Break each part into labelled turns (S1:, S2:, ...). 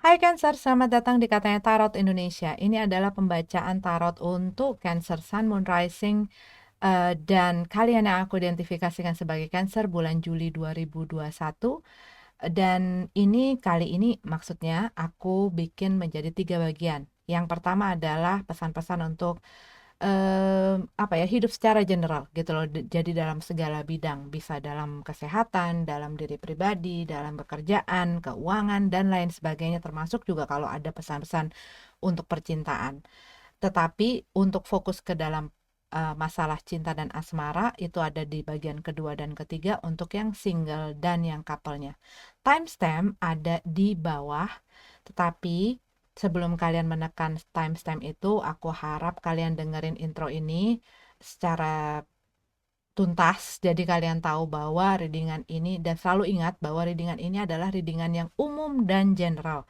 S1: Hai Cancer, selamat datang di Katanya Tarot Indonesia. Ini adalah pembacaan tarot untuk Cancer Sun, Moon Rising, dan kalian yang aku identifikasikan sebagai Cancer bulan Juli 2021. Dan ini kali ini maksudnya aku bikin menjadi 3 bagian. Yang pertama adalah pesan-pesan untuk apa ya, hidup secara general gitu loh. Jadi dalam segala bidang, bisa dalam kesehatan, dalam diri pribadi, dalam pekerjaan, keuangan dan lain sebagainya, termasuk juga kalau ada pesan-pesan untuk percintaan. Tetapi untuk fokus ke dalam masalah cinta dan asmara itu ada di bagian kedua dan ketiga untuk yang single dan yang couple-nya. Timestamp ada di bawah, tetapi sebelum kalian menekan timestamp itu, aku harap kalian dengerin intro ini secara tuntas, jadi kalian tahu bahwa readingan ini, dan selalu ingat bahwa readingan ini adalah readingan yang umum dan general.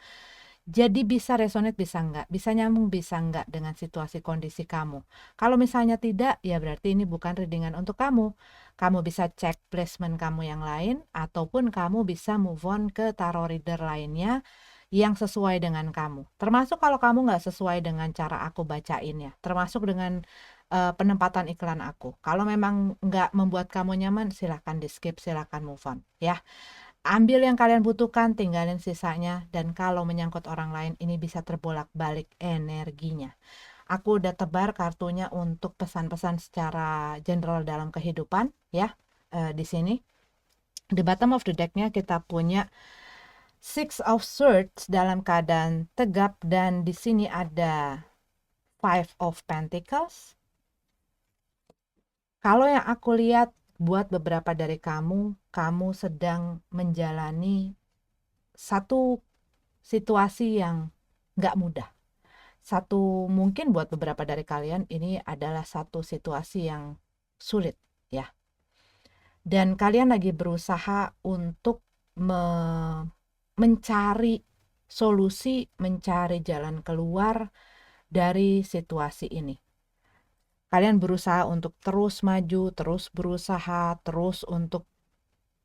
S1: Jadi bisa resonate, bisa enggak, bisa nyambung, bisa enggak dengan situasi kondisi kamu. Kalau misalnya tidak, ya berarti ini bukan readingan untuk kamu. Kamu bisa cek placement kamu yang lain, ataupun kamu bisa move on ke tarot reader lainnya yang sesuai dengan kamu. Termasuk kalau kamu nggak sesuai dengan cara aku bacainnya. Termasuk dengan penempatan iklan aku. Kalau memang nggak membuat kamu nyaman, silahkan di skip, silahkan move on. Ya, ambil yang kalian butuhkan, tinggalin sisanya, dan kalau menyangkut orang lain, ini bisa terbolak-balik energinya. Aku udah tebar kartunya untuk pesan-pesan secara general dalam kehidupan, ya. Di sini, di bottom of the deck-nya kita punya Six of Swords dalam keadaan tegap, dan di sini ada Five of Pentacles. Kalau yang aku lihat, buat beberapa dari kamu sedang menjalani satu situasi yang nggak mudah. Mungkin buat beberapa dari kalian ini adalah satu situasi yang sulit, ya. Dan kalian lagi berusaha untuk mencari solusi, mencari jalan keluar dari situasi ini. Kalian berusaha untuk terus maju, terus berusaha, terus untuk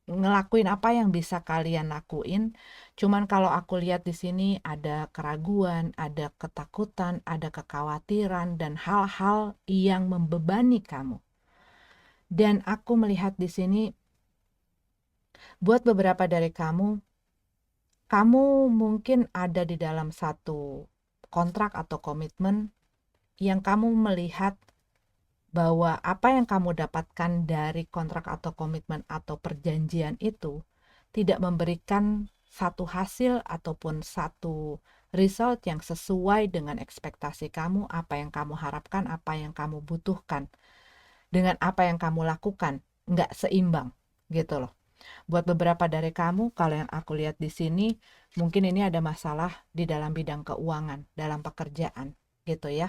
S1: ngelakuin apa yang bisa kalian lakuin. Cuman kalau aku lihat di sini ada keraguan, ada ketakutan, ada kekhawatiran dan hal-hal yang membebani kamu. Dan aku melihat di sini buat beberapa dari kamu mungkin ada di dalam satu kontrak atau komitmen yang kamu melihat bahwa apa yang kamu dapatkan dari kontrak atau komitmen atau perjanjian itu tidak memberikan satu hasil ataupun satu result yang sesuai dengan ekspektasi kamu, apa yang kamu harapkan, apa yang kamu butuhkan, dengan apa yang kamu lakukan, nggak seimbang gitu loh. Buat beberapa dari kamu, kalau yang aku lihat di sini, mungkin ini ada masalah di dalam bidang keuangan, dalam pekerjaan gitu ya.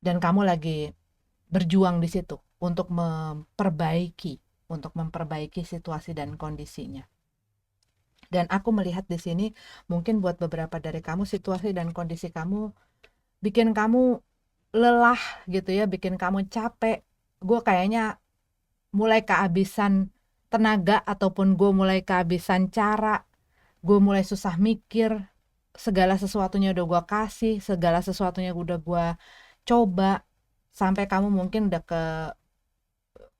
S1: Dan kamu lagi berjuang di situ untuk memperbaiki situasi dan kondisinya. Dan aku melihat di sini mungkin buat beberapa dari kamu situasi dan kondisi kamu bikin kamu lelah gitu ya, bikin kamu capek. Gue kayaknya mulai kehabisan tenaga, ataupun gue mulai kehabisan cara, gue mulai susah mikir, segala sesuatunya udah gue kasih, segala sesuatunya udah gue coba, sampai kamu mungkin udah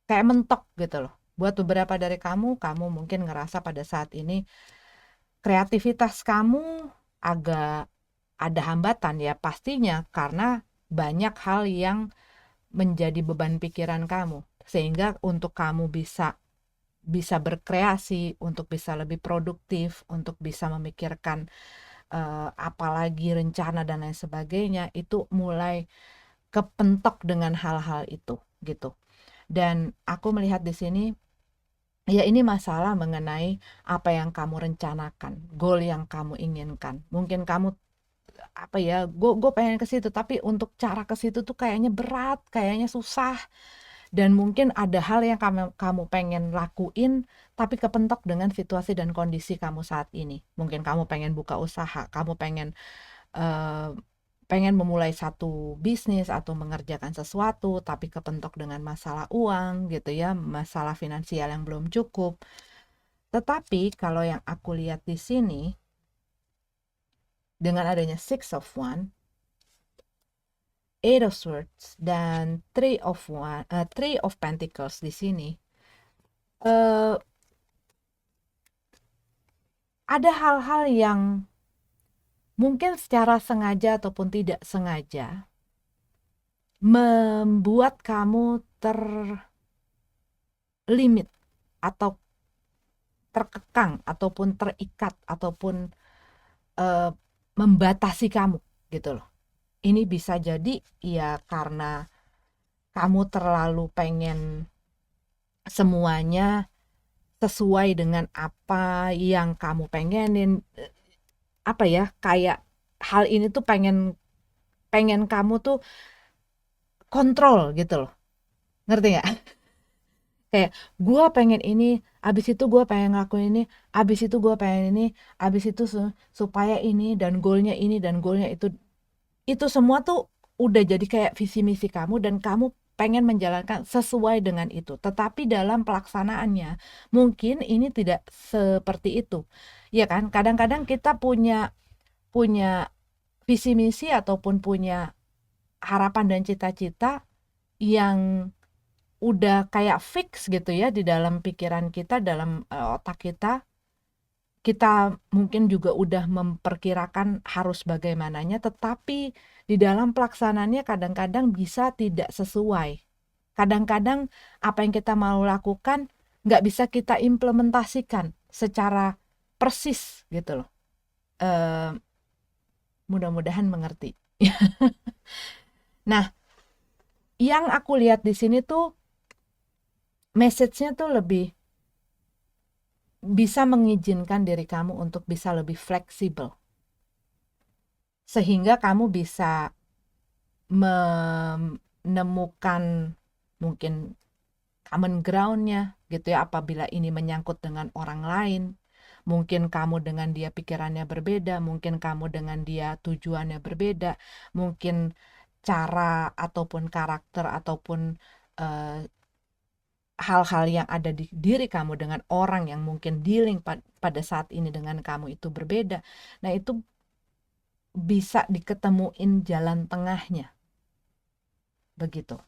S1: kayak mentok gitu loh. Buat beberapa dari kamu mungkin ngerasa pada saat ini kreativitas kamu agak ada hambatan, ya pastinya karena banyak hal yang menjadi beban pikiran kamu, sehingga untuk kamu bisa bisa berkreasi, untuk bisa lebih produktif, untuk bisa memikirkan apalagi rencana dan lain sebagainya, itu mulai kepentok dengan hal-hal itu gitu. Dan aku melihat di sini, ya ini masalah mengenai apa yang kamu rencanakan, goal yang kamu inginkan. Mungkin kamu apa ya, gue pengen ke situ, tapi untuk cara ke situ tuh kayaknya berat, kayaknya susah. Dan mungkin ada hal yang kamu pengen lakuin, tapi kepentok dengan situasi dan kondisi kamu saat ini. Mungkin kamu pengen buka usaha, kamu eh, pengen memulai satu bisnis atau mengerjakan sesuatu, tapi kepentok dengan masalah uang gitu ya, masalah finansial yang belum cukup. Tetapi kalau yang aku lihat di sini, dengan adanya Six of Wands, Eight of Swords, dan Three of Pentacles di sini, eh, ada hal-hal yang mungkin secara sengaja ataupun tidak sengaja membuat kamu terlimit atau terkekang ataupun terikat ataupun eh, membatasi kamu gitu loh. Ini bisa jadi ya karena kamu terlalu pengen semuanya sesuai dengan apa yang kamu pengenin, apa ya, kayak hal ini tuh pengen pengen kamu tuh kontrol gitu loh, ngerti nggak? Kayak gue pengen ini, abis itu gue pengen ngelakuin ini, abis itu gue pengen ini, abis itu supaya ini dan goalnya itu semua tuh udah jadi kayak visi misi kamu dan kamu pengen menjalankan sesuai dengan itu. Tetapi dalam pelaksanaannya mungkin ini tidak seperti itu. Ya kan? Kadang-kadang kita punya punya visi misi ataupun punya harapan dan cita-cita yang udah kayak fix gitu ya di dalam pikiran kita, dalam otak kita. Kita mungkin juga udah memperkirakan harus bagaimananya, tetapi di dalam pelaksanaannya kadang-kadang bisa tidak sesuai. Kadang-kadang apa yang kita mau lakukan nggak bisa kita implementasikan secara persis gitu loh. Eh, Mudah-mudahan mengerti. Nah, yang aku lihat di sini tuh message-nya tuh lebih bisa mengizinkan diri kamu untuk bisa lebih fleksibel. Sehingga kamu bisa menemukan mungkin common ground-nya gitu ya, apabila ini menyangkut dengan orang lain. Mungkin kamu dengan dia pikirannya berbeda, mungkin kamu dengan dia tujuannya berbeda, mungkin cara ataupun karakter ataupun eh, hal-hal yang ada di diri kamu dengan orang yang mungkin dealing pada saat ini dengan kamu itu berbeda. Nah, itu bisa diketemuin jalan tengahnya. Begitu.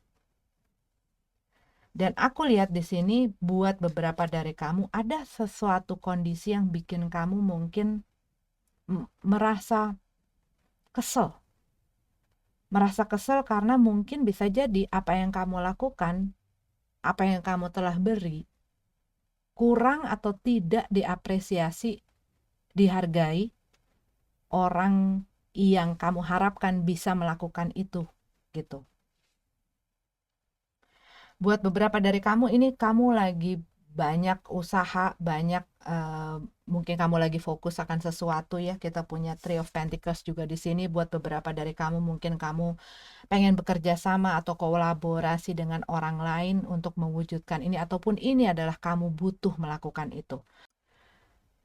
S1: Dan aku lihat di sini buat beberapa dari kamu ada sesuatu kondisi yang bikin kamu mungkin merasa kesel. Merasa kesel karena mungkin bisa jadi apa yang kamu lakukan, apa yang kamu telah beri, kurang atau tidak diapresiasi, dihargai orang yang kamu harapkan bisa melakukan itu, gitu. Buat beberapa dari kamu ini kamu lagi banyak usaha, banyak mungkin kamu lagi fokus akan sesuatu ya. Kita punya Three of Pentacles juga di sini. Buat beberapa dari kamu mungkin kamu pengen bekerja sama atau kolaborasi dengan orang lain untuk mewujudkan ini, ataupun ini adalah kamu butuh melakukan itu.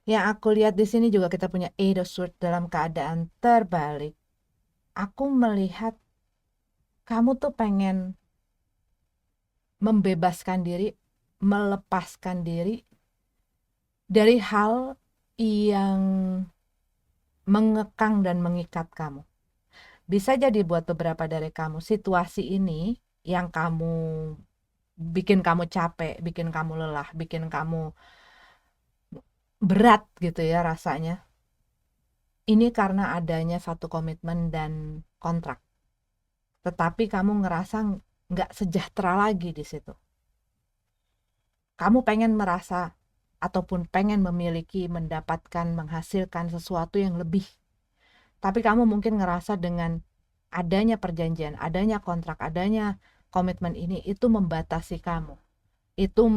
S1: Yang aku lihat di sini juga kita punya Eight of Swords dalam keadaan terbalik. Aku melihat kamu tuh pengen membebaskan diri, melepaskan diri dari hal yang mengekang dan mengikat kamu. Bisa jadi buat beberapa dari kamu situasi ini yang bikin kamu capek, bikin kamu lelah, bikin kamu berat gitu ya rasanya. Ini karena adanya satu komitmen dan kontrak. Tetapi kamu ngerasa nggak sejahtera lagi di situ. Kamu pengen merasa ataupun pengen memiliki, mendapatkan, menghasilkan sesuatu yang lebih. Tapi kamu mungkin ngerasa dengan adanya perjanjian, adanya kontrak, adanya komitmen ini, itu membatasi kamu. Itu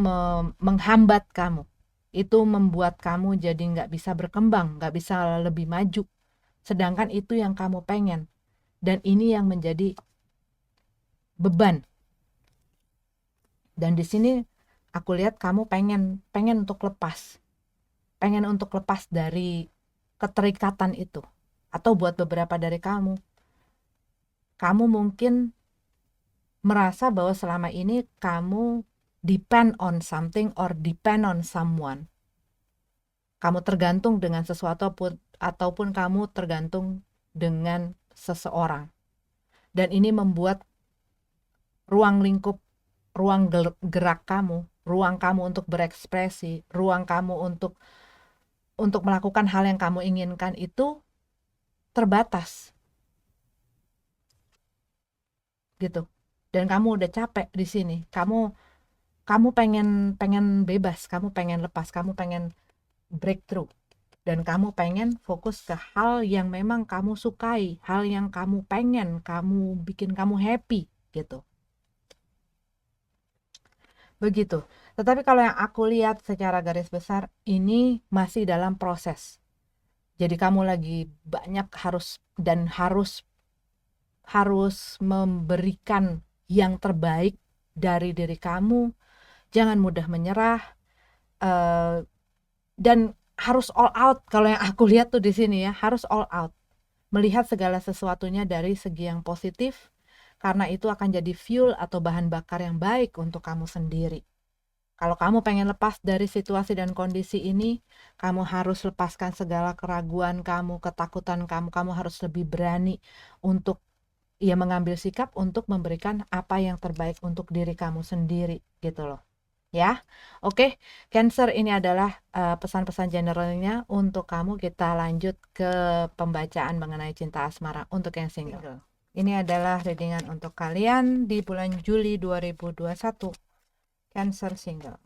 S1: menghambat kamu. Itu membuat kamu jadi nggak bisa berkembang, nggak bisa lebih maju. Sedangkan itu yang kamu pengen. Dan ini yang menjadi beban. Dan di sini aku lihat kamu pengen untuk lepas. Pengen untuk lepas dari keterikatan itu. Atau buat beberapa dari kamu mungkin merasa bahwa selama ini kamu depend on something or depend on someone. kamu tergantung dengan sesuatu ataupun kamu tergantung dengan seseorang. Dan ini membuat ruang lingkup, ruang gerak kamu, ruang kamu untuk berekspresi, ruang kamu untuk melakukan hal yang kamu inginkan itu terbatas gitu. Dan kamu udah capek di sini. Kamu pengen pengen bebas, kamu pengen lepas, kamu pengen breakthrough. Dan kamu pengen fokus ke hal yang memang kamu sukai, hal yang kamu pengen, kamu bikin kamu happy gitu. Begitu. Tetapi kalau yang aku lihat secara garis besar, ini masih dalam proses. Jadi kamu lagi banyak harus memberikan yang terbaik dari diri kamu. Jangan mudah menyerah, dan harus all out. Kalau yang aku lihat tuh di sini ya, harus all out. Melihat segala sesuatunya dari segi yang positif, karena itu akan jadi fuel atau bahan bakar yang baik untuk kamu sendiri. Kalau kamu pengen lepas dari situasi dan kondisi ini, kamu harus lepaskan segala keraguan kamu, ketakutan kamu. Kamu harus lebih berani untuk mengambil sikap untuk memberikan apa yang terbaik untuk diri kamu sendiri gitu loh. Ya, oke. Cancer, ini adalah pesan-pesan generalnya untuk kamu. Kita lanjut ke pembacaan mengenai cinta asmara untuk yang single. Ini adalah readingan untuk kalian di bulan Juli 2021. Cancer single.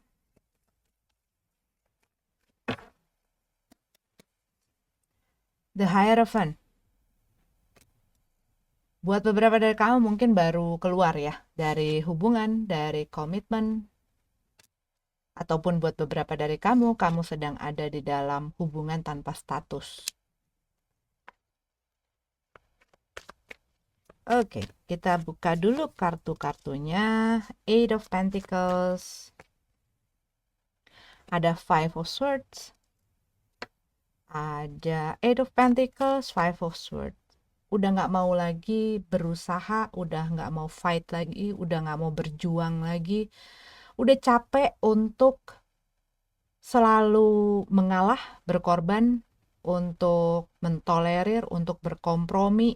S1: The Hierophant. Buat beberapa dari kamu mungkin baru keluar ya dari hubungan, dari komitmen. Ataupun buat beberapa dari kamu sedang ada di dalam hubungan tanpa status. Oke, kita buka dulu kartu-kartunya. Eight of Pentacles. Ada Five of Swords. Ada Eight of Pentacles, Five of Swords. Udah nggak mau lagi berusaha, udah nggak mau fight lagi, udah nggak mau berjuang lagi. Udah capek untuk selalu mengalah, berkorban, untuk mentolerir, untuk berkompromi,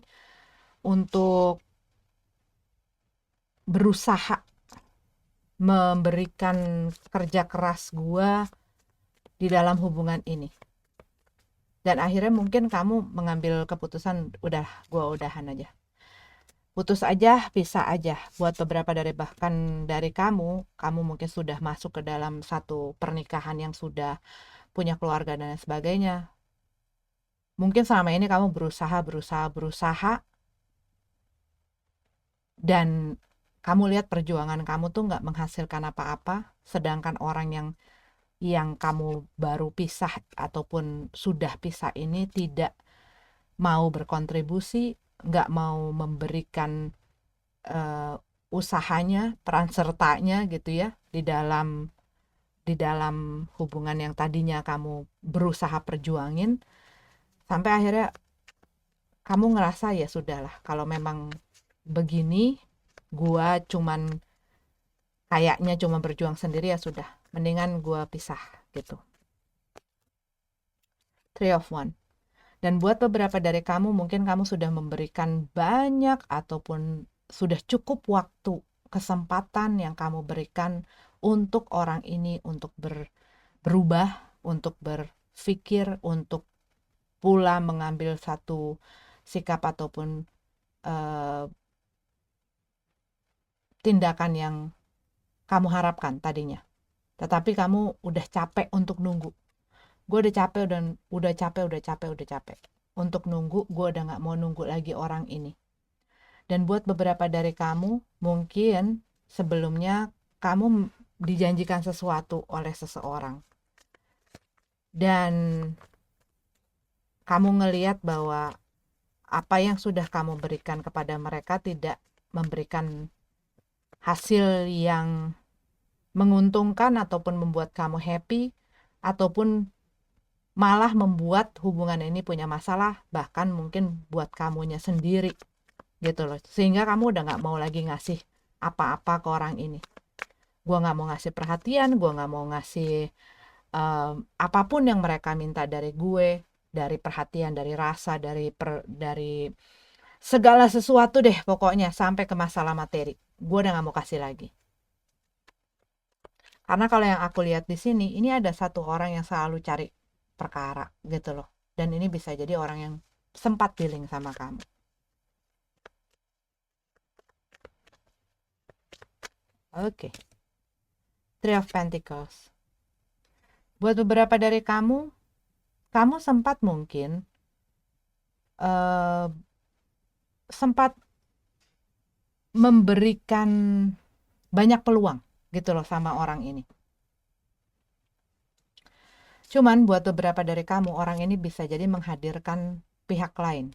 S1: untuk berusaha memberikan kerja keras gue di dalam hubungan ini. Dan akhirnya mungkin kamu mengambil keputusan, gue udahan aja. Putus aja, pisah aja. Buat beberapa bahkan dari kamu mungkin sudah masuk ke dalam satu pernikahan yang sudah punya keluarga dan sebagainya. Mungkin selama ini kamu berusaha, dan kamu lihat perjuangan kamu tuh nggak menghasilkan apa-apa, sedangkan orang yang kamu baru pisah ataupun sudah pisah ini tidak mau berkontribusi, nggak mau memberikan usahanya, peran sertanya gitu ya di dalam hubungan yang tadinya kamu berusaha perjuangin, sampai akhirnya kamu ngerasa ya sudahlah, kalau memang begini gua kayaknya cuma berjuang sendiri, ya sudah, mendingan gua pisah gitu. Three of One. Dan buat beberapa dari kamu mungkin kamu sudah memberikan banyak ataupun sudah cukup waktu, kesempatan yang kamu berikan untuk orang ini untuk berubah, untuk berpikir, untuk pula mengambil satu sikap ataupun tindakan yang kamu harapkan tadinya. Tetapi kamu udah capek untuk nunggu. Gue udah capek untuk nunggu. Gue udah gak mau nunggu lagi orang ini. Dan buat beberapa dari kamu, mungkin sebelumnya kamu dijanjikan sesuatu oleh seseorang, dan kamu ngelihat bahwa apa yang sudah kamu berikan kepada mereka tidak memberikan hasil yang menguntungkan ataupun membuat kamu happy, ataupun malah membuat hubungan ini punya masalah, bahkan mungkin buat kamunya sendiri gitu loh. Sehingga kamu udah gak mau lagi ngasih apa-apa ke orang ini. Gue gak mau ngasih perhatian, gue gak mau ngasih apapun yang mereka minta dari gue, dari perhatian, dari rasa, dari segala sesuatu deh pokoknya, sampai ke masalah materi, gue udah nggak mau kasih lagi. Karena kalau yang aku lihat di sini, ini ada satu orang yang selalu cari perkara gitu loh. Dan ini bisa jadi orang yang sempat dealing sama kamu. Oke. Three of Pentacles. Buat beberapa dari kamu sempat mungkin uh, sempat memberikan banyak peluang gitu loh sama orang ini. Cuman buat beberapa dari kamu, orang ini bisa jadi menghadirkan pihak lain.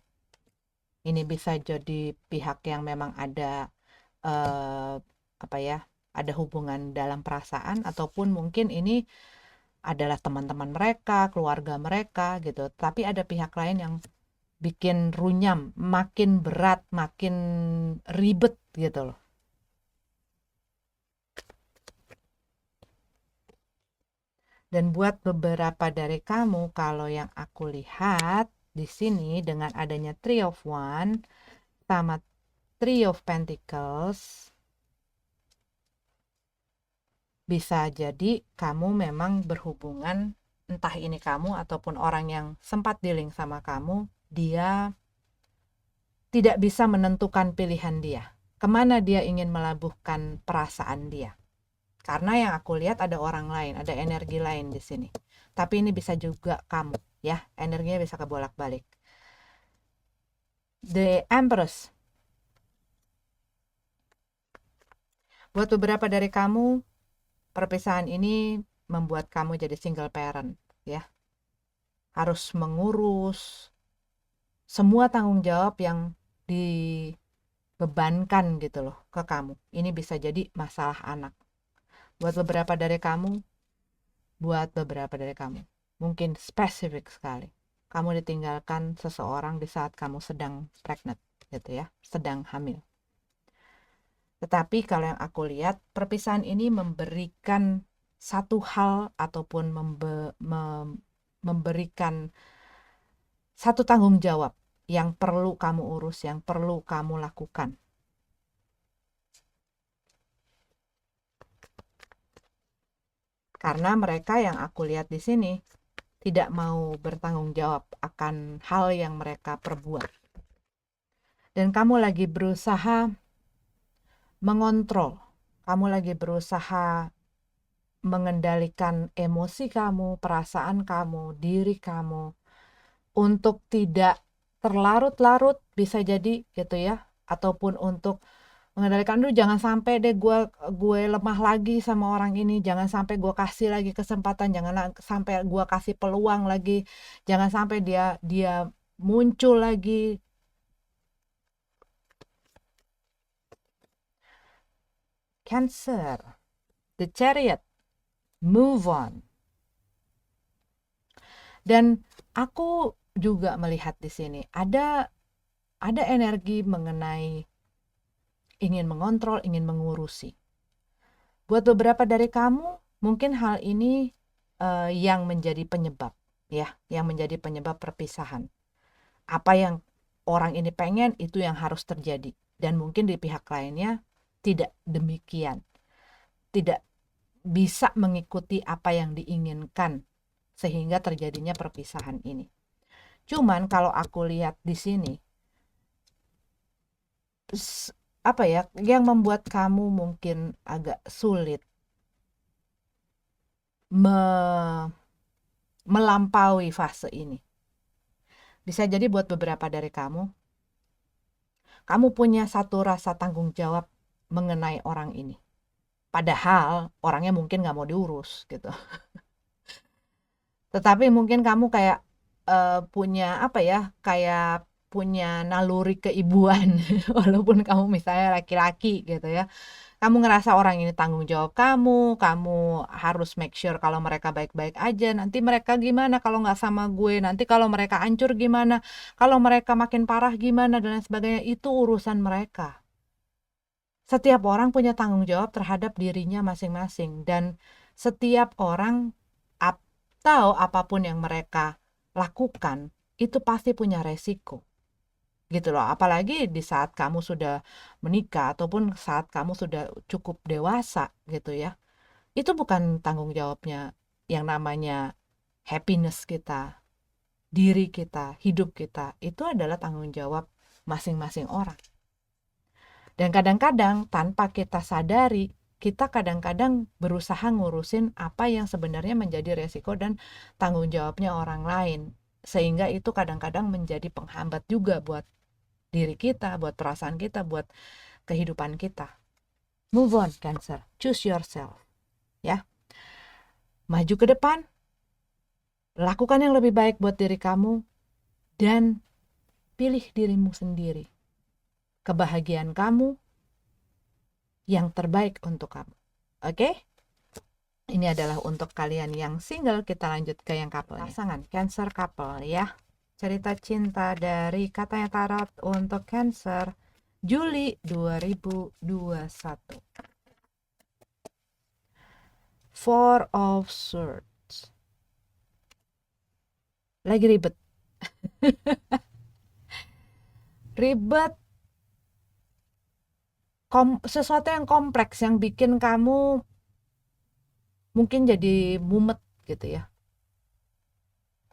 S1: Ini bisa jadi pihak yang memang ada eh, apa ya, ada hubungan dalam perasaan, ataupun mungkin ini adalah teman-teman mereka, keluarga mereka gitu. Tapi ada pihak lain yang bikin runyam, makin berat, makin ribet gitu loh. Dan buat beberapa dari kamu, kalau yang aku lihat di sini dengan adanya Three of Wands sama Three of Pentacles, bisa jadi kamu memang berhubungan, entah ini kamu ataupun orang yang sempat dealing sama kamu, dia tidak bisa menentukan pilihan dia. Kemana dia ingin melabuhkan perasaan dia. Karena yang aku lihat ada orang lain, ada energi lain di sini. Tapi ini bisa juga kamu, ya. Energinya bisa kebolak-balik. The Empress. Buat beberapa dari kamu, perpisahan ini membuat kamu jadi single parent, ya. Harus mengurus semua tanggung jawab yang dibebankan gitu loh ke kamu. Ini bisa jadi masalah anak. Buat beberapa dari kamu, mungkin spesifik sekali, kamu ditinggalkan seseorang di saat kamu sedang pregnant gitu ya, sedang hamil. Tetapi kalau yang aku lihat, perpisahan ini memberikan satu hal ataupun memberikan satu tanggung jawab yang perlu kamu urus, yang perlu kamu lakukan. Karena mereka yang aku lihat di sini tidak mau bertanggung jawab akan hal yang mereka perbuat. Dan kamu lagi berusaha mengontrol, kamu lagi berusaha mengendalikan emosi kamu, perasaan kamu, diri kamu, untuk tidak terlarut-larut, bisa jadi gitu ya, ataupun untuk mengendalikan, dulu jangan sampai deh gue lemah lagi sama orang ini, jangan sampai gue kasih lagi kesempatan, jangan sampai gue kasih peluang lagi, jangan sampai dia muncul lagi. Cancer, the Chariot, move on. Dan aku juga melihat di sini ada energi mengenai ingin mengontrol, ingin mengurusi. Buat beberapa dari kamu, mungkin hal ini yang menjadi penyebab, ya, yang menjadi penyebab perpisahan. Apa yang orang ini pengen, itu yang harus terjadi. Dan mungkin di pihak lainnya tidak demikian. Tidak bisa mengikuti apa yang diinginkan, sehingga terjadinya perpisahan ini. Cuman kalau aku lihat di sini, apa ya, yang membuat kamu mungkin agak sulit melampaui fase ini. Bisa jadi buat beberapa dari kamu punya satu rasa tanggung jawab mengenai orang ini. Padahal orangnya mungkin nggak mau diurus gitu. Tetapi mungkin kamu kayak punya apa ya, kayak punya naluri keibuan. Walaupun kamu misalnya laki-laki gitu ya. Kamu ngerasa orang ini tanggung jawab kamu harus make sure kalau mereka baik-baik aja. Nanti mereka gimana kalau nggak sama gue? Nanti kalau mereka hancur gimana? Kalau mereka makin parah gimana? Dan lain sebagainya. Itu urusan mereka. Setiap orang punya tanggung jawab terhadap dirinya masing-masing. Dan setiap orang Tahu apapun yang mereka lakukan itu pasti punya resiko. Gitu loh. Apalagi di saat kamu sudah menikah ataupun saat kamu sudah cukup dewasa gitu ya. Itu bukan tanggung jawabnya yang namanya happiness kita, diri kita, hidup kita. Itu adalah tanggung jawab masing-masing orang. Dan kadang-kadang tanpa kita sadari, kita kadang-kadang berusaha ngurusin apa yang sebenarnya menjadi resiko dan tanggung jawabnya orang lain. Sehingga itu kadang-kadang menjadi penghambat juga buat diri kita, buat perasaan kita, buat kehidupan kita. Move on, Cancer. Choose yourself. Ya. Maju ke depan. Lakukan yang lebih baik buat diri kamu. Dan pilih dirimu sendiri. Kebahagiaan kamu yang terbaik untuk kamu. Oke? Ini adalah untuk kalian yang single. Kita lanjut ke yang couple. Pasangan Cancer couple ya. Cerita cinta dari Katanya Tarot untuk Cancer Juli 2021. Four of Swords. Lagi ribet. Ribet. Sesuatu yang kompleks yang bikin kamu mungkin jadi mumet gitu ya.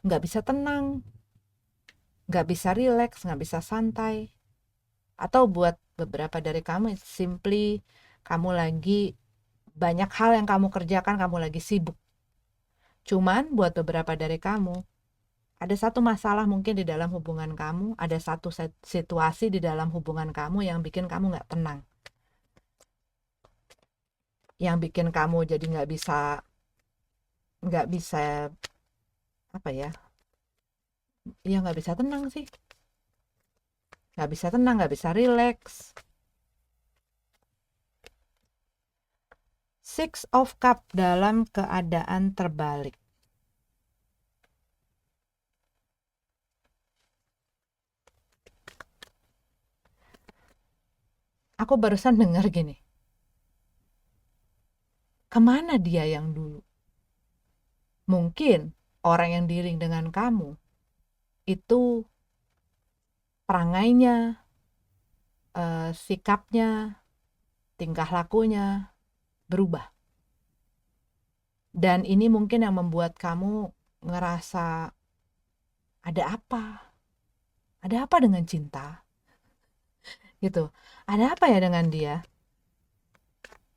S1: Nggak bisa tenang, nggak bisa rileks, nggak bisa santai. Atau buat beberapa dari kamu, simply kamu lagi banyak hal yang kamu kerjakan, kamu lagi sibuk. Cuman buat beberapa dari kamu, ada satu masalah mungkin di dalam hubungan kamu, ada satu situasi di dalam hubungan kamu yang bikin kamu nggak tenang. Yang bikin kamu jadi nggak bisa apa ya nggak bisa tenang sih, nggak bisa tenang, nggak bisa rileks. Six of Cup dalam keadaan terbalik. Aku barusan dengar gini, kemana dia yang dulu? Mungkin orang yang dealing dengan kamu itu perangainya, sikapnya, tingkah lakunya berubah. Dan ini mungkin yang membuat kamu ngerasa ada apa? Ada apa dengan cinta? Gitu. Ada apa ya dengan dia?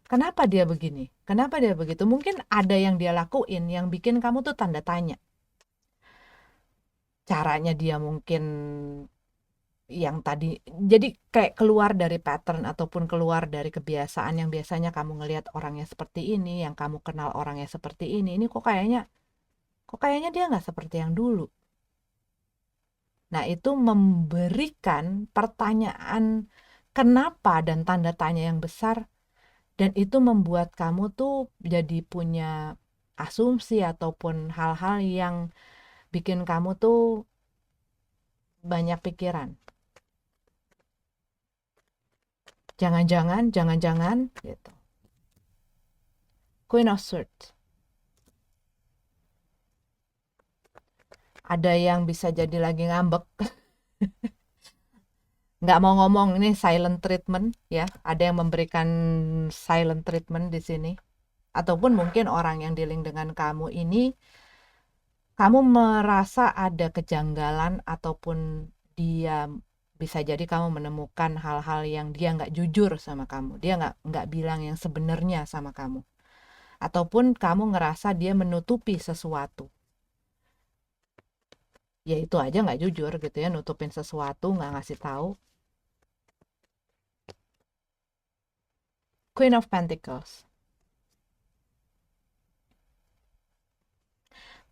S1: Kenapa dia begini? Kenapa dia begitu? Mungkin ada yang dia lakuin yang bikin kamu tuh tanda tanya. Caranya dia mungkin yang tadi, jadi kayak keluar dari pattern ataupun keluar dari kebiasaan yang biasanya kamu ngelihat orangnya seperti ini, yang kamu kenal orangnya seperti ini kok kayaknya dia nggak seperti yang dulu. Nah, itu memberikan pertanyaan kenapa dan tanda tanya yang besar, dan itu membuat kamu tuh jadi punya asumsi ataupun hal-hal yang bikin kamu tuh banyak pikiran. Jangan-jangan gitu. Queen of Swords. Ada yang bisa jadi lagi ngambek. Nggak mau ngomong, ini silent treatment ya. Ada yang memberikan silent treatment di sini. Ataupun mungkin orang yang dealing dengan kamu ini, kamu merasa ada kejanggalan ataupun dia bisa jadi kamu menemukan hal-hal yang dia nggak jujur sama kamu. Dia nggak bilang yang sebenarnya sama kamu. Ataupun kamu ngerasa dia menutupi sesuatu. Ya itu aja nggak jujur gitu ya, nutupin sesuatu, nggak ngasih tahu. Queen of Pentacles.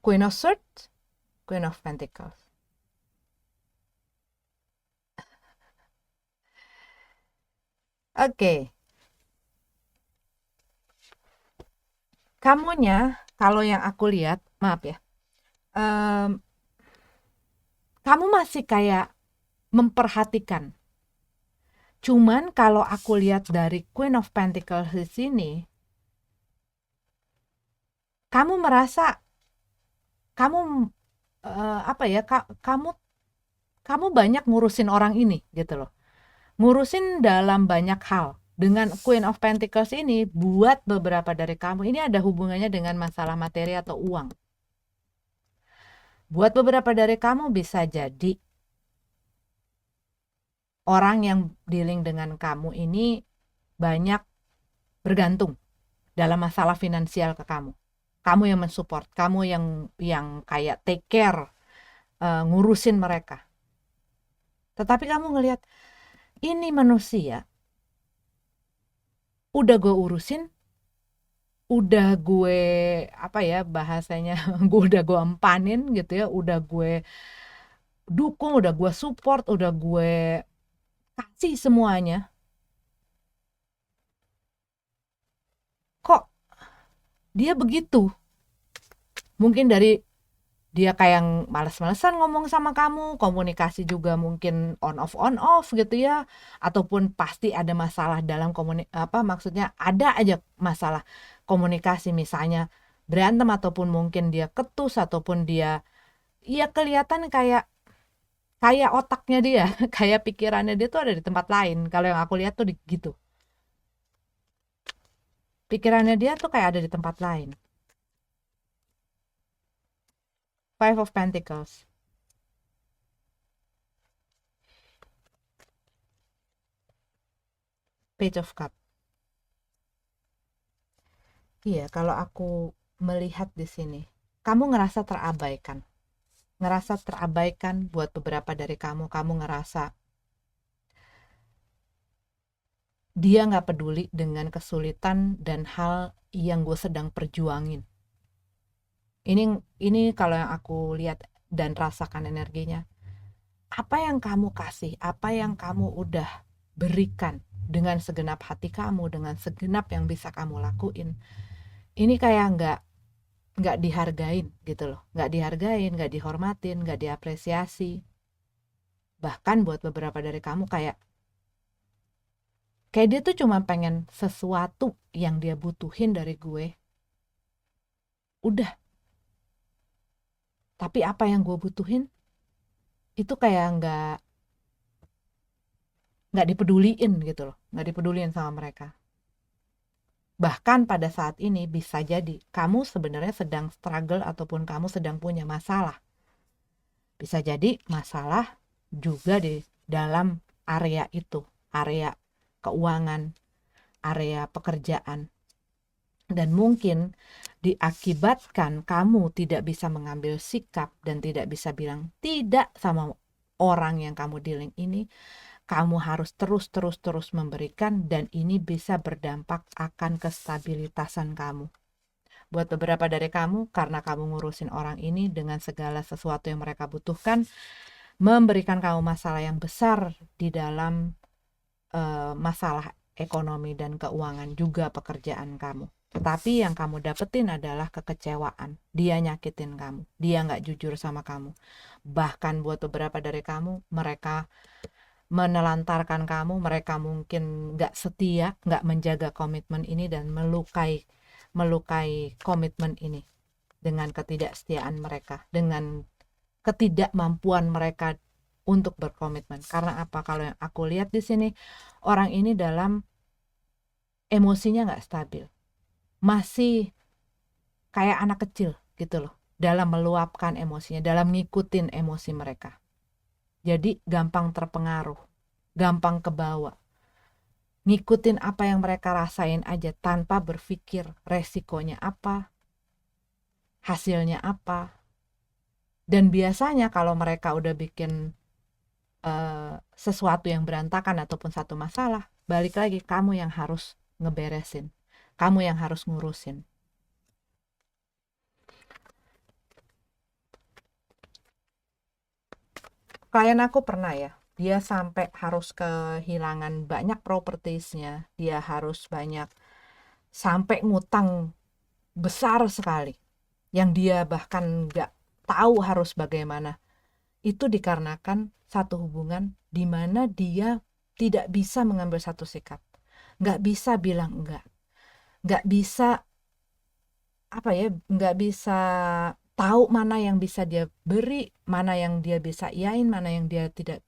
S1: Queen of Swords, Queen of Pentacles. Oke. Kamunya, kalau yang aku lihat, maaf ya, kamu masih kayak memperhatikan. Cuman kalau aku lihat dari Queen of Pentacles di sini, kamu merasa kamu apa ya, kamu kamu banyak ngurusin orang ini gitu loh. Ngurusin dalam banyak hal. Dengan Queen of Pentacles ini, buat beberapa dari kamu ini ada hubungannya dengan masalah materi atau uang. Buat beberapa dari kamu bisa jadi orang yang dealing dengan kamu ini banyak bergantung dalam masalah finansial ke kamu. Kamu yang mensupport, kamu yang kayak take care, ngurusin mereka. Tetapi kamu ngelihat ini manusia udah gue urusin, udah gue apa ya bahasanya, gue empanin gitu ya, udah gue dukung, udah gue support, udah gue kasih semuanya. Kok dia begitu? Mungkin dari dia kayak yang males-malesan ngomong sama kamu, komunikasi juga mungkin on off gitu ya, ataupun pasti ada masalah dalam apa maksudnya ada aja masalah komunikasi, misalnya berantem ataupun mungkin dia ketus ataupun dia ya kelihatan kayak kayak otaknya dia kayak pikirannya dia tuh ada di tempat lain. Kalau yang aku lihat tuh gitu, pikirannya dia tuh kayak ada di tempat lain. Five of Pentacles, Page of Cup. Iya, kalau aku melihat di sini, kamu ngerasa terabaikan. Ngerasa terabaikan buat beberapa dari kamu ngerasa dia nggak peduli dengan kesulitan dan hal yang gue sedang perjuangin. Ini kalau yang aku lihat dan rasakan energinya. Apa yang kamu kasih, apa yang kamu udah berikan dengan segenap hati kamu, dengan segenap yang bisa kamu lakuin, ini kayak nggak dihargain gitu loh, nggak dihargain, nggak dihormatin, nggak diapresiasi. Bahkan buat beberapa dari kamu kayak dia tuh cuma pengen sesuatu yang dia butuhin dari gue, udah. Tapi apa yang gue butuhin itu kayak nggak dipeduliin gitu loh, nggak dipeduliin sama mereka. Bahkan pada saat ini bisa jadi kamu sebenarnya sedang struggle ataupun kamu sedang punya masalah. Bisa jadi masalah juga di dalam area itu, area keuangan, area pekerjaan. Dan mungkin diakibatkan kamu tidak bisa mengambil sikap dan tidak bisa bilang tidak sama orang yang kamu dealing ini, kamu harus terus memberikan dan ini bisa berdampak akan kestabilitasan kamu. Buat beberapa dari kamu, karena kamu ngurusin orang ini dengan segala sesuatu yang mereka butuhkan, memberikan kamu masalah yang besar di dalam masalah ekonomi dan keuangan juga pekerjaan kamu. Tetapi yang kamu dapetin adalah kekecewaan. Dia nyakitin kamu, dia nggak jujur sama kamu. Bahkan buat beberapa dari kamu, mereka menelantarkan kamu, mereka mungkin nggak setia, nggak menjaga komitmen ini dan melukai komitmen ini dengan ketidaksetiaan mereka, dengan ketidakmampuan mereka untuk berkomitmen. Karena apa? Kalau yang aku lihat di sini, orang ini dalam emosinya nggak stabil, masih kayak anak kecil gitu loh, dalam meluapkan emosinya, dalam ngikutin emosi mereka. Jadi gampang terpengaruh, gampang kebawa, ngikutin apa yang mereka rasain aja tanpa berpikir resikonya apa, hasilnya apa. Dan biasanya kalau mereka udah bikin sesuatu yang berantakan ataupun satu masalah, balik lagi kamu yang harus ngeberesin, kamu yang harus ngurusin. Klien aku pernah ya, dia sampai harus kehilangan banyak propertiesnya, dia harus banyak sampai ngutang besar sekali yang dia bahkan nggak tahu harus bagaimana. Itu dikarenakan satu hubungan di mana dia tidak bisa mengambil satu sikap, nggak bisa bilang enggak, nggak bisa apa ya, nggak bisa tahu mana yang bisa dia beri, mana yang dia bisa iyain, mana yang dia tidak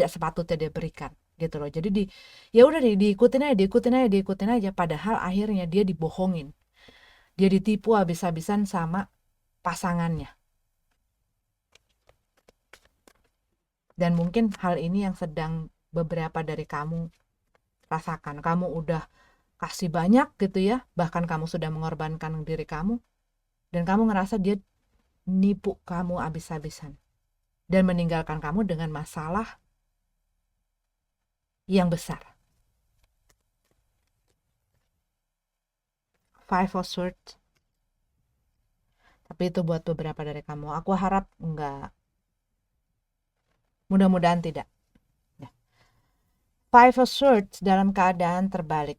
S1: sepatutnya dia berikan gitu loh. Jadi ya udah diikutin aja, padahal akhirnya dia dibohongin, dia ditipu habis-habisan sama pasangannya. Dan mungkin hal ini yang sedang beberapa dari kamu rasakan. Kamu udah kasih banyak gitu ya, bahkan kamu sudah mengorbankan diri kamu, dan kamu ngerasa dia nipu kamu habis-habisan dan meninggalkan kamu dengan masalah yang besar. Five of Swords. Tapi itu buat beberapa dari kamu. Aku harap enggak. Mudah-mudahan tidak. Ya. Five of Swords dalam keadaan terbalik.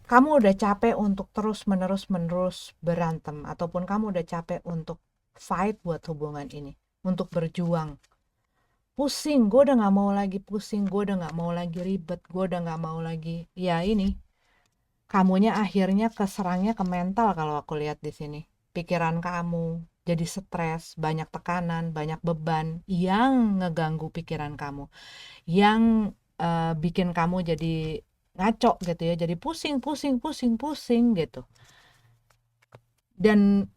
S1: Kamu udah capek untuk terus-menerus berantem. Ataupun kamu udah capek untuk fight buat hubungan ini. Untuk berjuang. Pusing, gue udah gak mau lagi pusing. Gue udah gak mau lagi ribet. Gue udah gak mau lagi. Ya ini. Kamunya akhirnya keserangnya ke mental kalau aku lihat di sini. Pikiran kamu jadi stres, banyak tekanan, banyak beban yang ngeganggu pikiran kamu, yang bikin kamu jadi ngaco gitu ya, jadi pusing gitu. Dan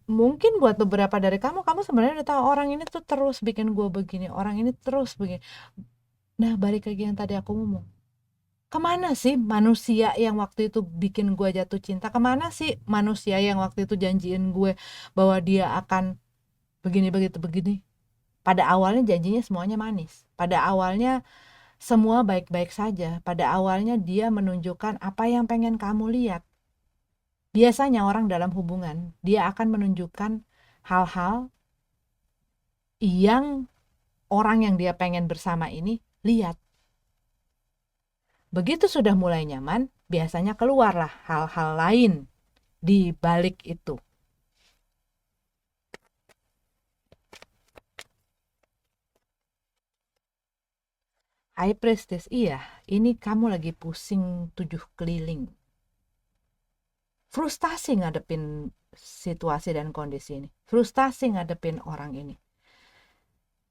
S1: mungkin buat beberapa dari kamu sebenarnya udah tahu orang ini tuh terus bikin gue begini, orang ini terus begini. Nah, balik lagi yang tadi aku ngomong, kemana sih manusia yang waktu itu bikin gue jatuh cinta? Kemana sih manusia yang waktu itu janjiin gue bahwa dia akan begini begini? Pada awalnya janjinya semuanya manis. Pada awalnya semua baik-baik saja. Pada awalnya dia menunjukkan apa yang pengen kamu lihat. Biasanya orang dalam hubungan, dia akan menunjukkan hal-hal yang orang yang dia pengen bersama ini lihat. Begitu sudah mulai nyaman, biasanya keluarlah hal-hal lain di balik itu. High Priestess, iya, ini kamu lagi pusing 7 keliling. Frustasi ngadepin situasi dan kondisi ini. Frustasi ngadepin orang ini.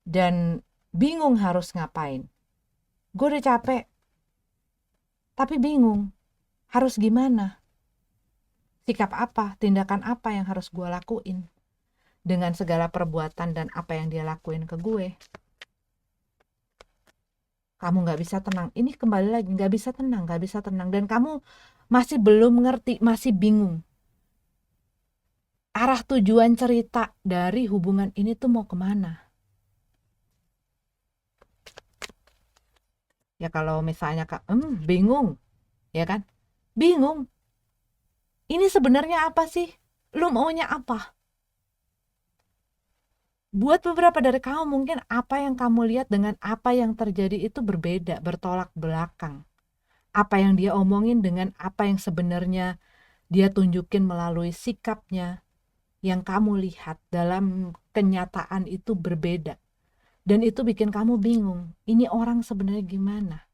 S1: Dan bingung harus ngapain. Gue udah capek, tapi bingung. Harus gimana? Sikap apa, tindakan apa yang harus gue lakuin? Dengan segala perbuatan dan apa yang dia lakuin ke gue. Kamu gak bisa tenang. Ini kembali lagi, gak bisa tenang. Dan kamu masih belum ngerti, masih bingung. Arah tujuan cerita dari hubungan ini tuh mau kemana? Ya kalau misalnya bingung, ya kan? Bingung. Ini sebenarnya apa sih? Lu maunya apa? Buat beberapa dari kamu mungkin apa yang kamu lihat dengan apa yang terjadi itu berbeda, bertolak belakang. Apa yang dia omongin dengan apa yang sebenarnya dia tunjukin melalui sikapnya, yang kamu lihat dalam kenyataan itu berbeda. Dan itu bikin kamu bingung, ini orang sebenarnya gimana?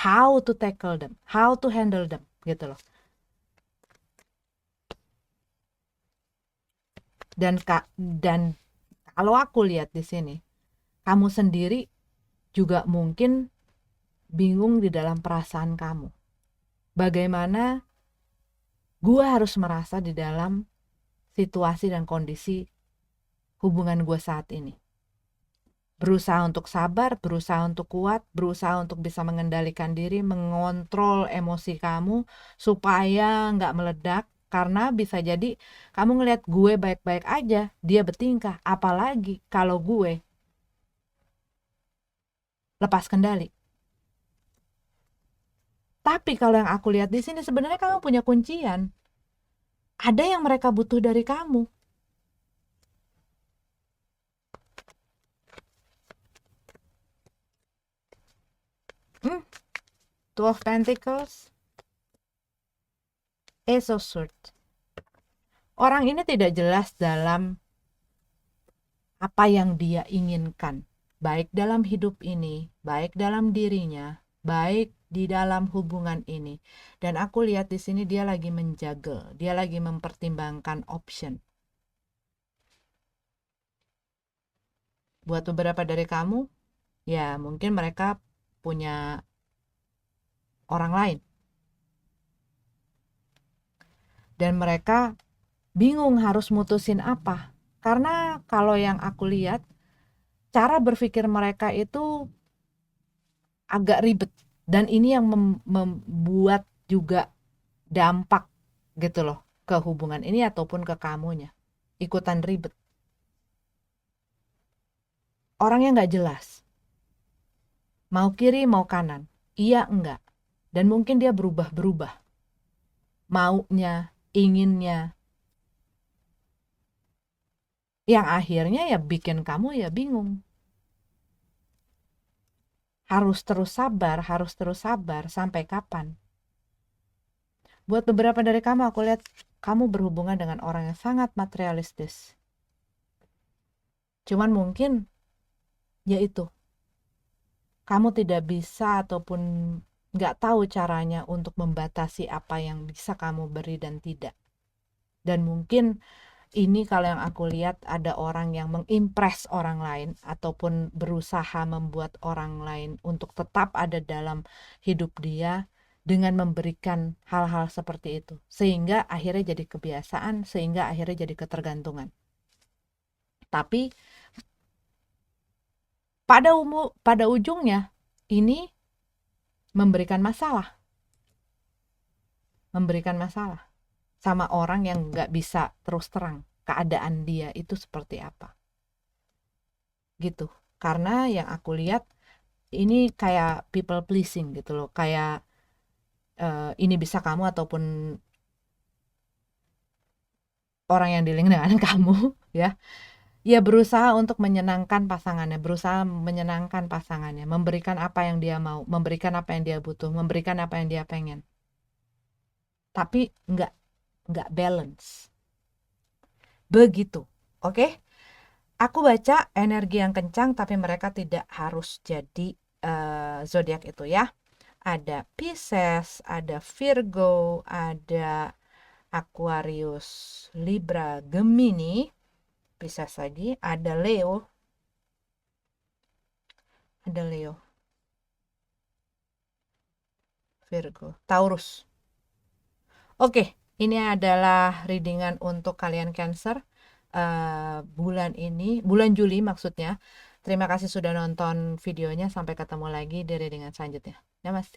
S1: How to tackle them, how to handle them, gitu loh. Dan kalau aku lihat di sini, kamu sendiri juga mungkin bingung di dalam perasaan kamu. Bagaimana gue harus merasa di dalam situasi dan kondisi hubungan gue saat ini. Berusaha untuk sabar, berusaha untuk kuat, berusaha untuk bisa mengendalikan diri, mengontrol emosi kamu supaya nggak meledak. Karena bisa jadi kamu ngelihat gue baik-baik aja, dia bertingkah. Apalagi kalau gue lepas kendali. Tapi kalau yang aku lihat di sini sebenarnya kamu punya kuncian. Ada yang mereka butuh dari kamu. Two of Pentacles, Ace of Swords. Orang ini tidak jelas dalam apa yang dia inginkan, baik dalam hidup ini, baik dalam dirinya, baik di dalam hubungan ini. Dan aku lihat di sini dia lagi menjagel, dia lagi mempertimbangkan option. Buat beberapa dari kamu, ya mungkin mereka punya orang lain. Dan mereka bingung harus mutusin apa. Karena kalau yang aku lihat, cara berpikir mereka itu agak ribet. Dan ini yang membuat juga dampak gitu loh ke hubungan ini ataupun ke kamunya. Ikutan ribet. Orangnya nggak jelas. Mau kiri, mau kanan. Iya, enggak. Dan mungkin dia berubah-berubah. Maunya, inginnya. Yang akhirnya ya bikin kamu ya bingung. Harus terus sabar sampai kapan? Buat beberapa dari kamu, aku lihat kamu berhubungan dengan orang yang sangat materialistis. Cuman mungkin ya itu, kamu tidak bisa ataupun nggak tahu caranya untuk membatasi apa yang bisa kamu beri dan tidak. Dan mungkin ini kalau yang aku lihat ada orang yang mengimpress orang lain ataupun berusaha membuat orang lain untuk tetap ada dalam hidup dia dengan memberikan hal-hal seperti itu. Sehingga akhirnya jadi kebiasaan, sehingga akhirnya jadi ketergantungan. Tapi pada ujungnya ini memberikan masalah sama orang yang nggak bisa terus terang keadaan dia itu seperti apa gitu. Karena yang aku lihat ini kayak people pleasing gitu loh, kayak ini bisa kamu ataupun orang yang dealing dengan kamu ya, ya berusaha untuk menyenangkan pasangannya, memberikan apa yang dia mau, memberikan apa yang dia butuh, memberikan apa yang dia pengen, tapi nggak balance begitu. Oke, aku baca energi yang kencang tapi mereka tidak harus jadi zodiak itu ya. Ada Pisces, ada Virgo, ada Aquarius, Libra, Gemini, Pisces lagi, ada Leo, Virgo, Taurus. Oke, ini adalah readingan untuk kalian Cancer bulan Juli maksudnya. Terima kasih sudah nonton videonya. Sampai ketemu lagi di readingan selanjutnya. Namaste.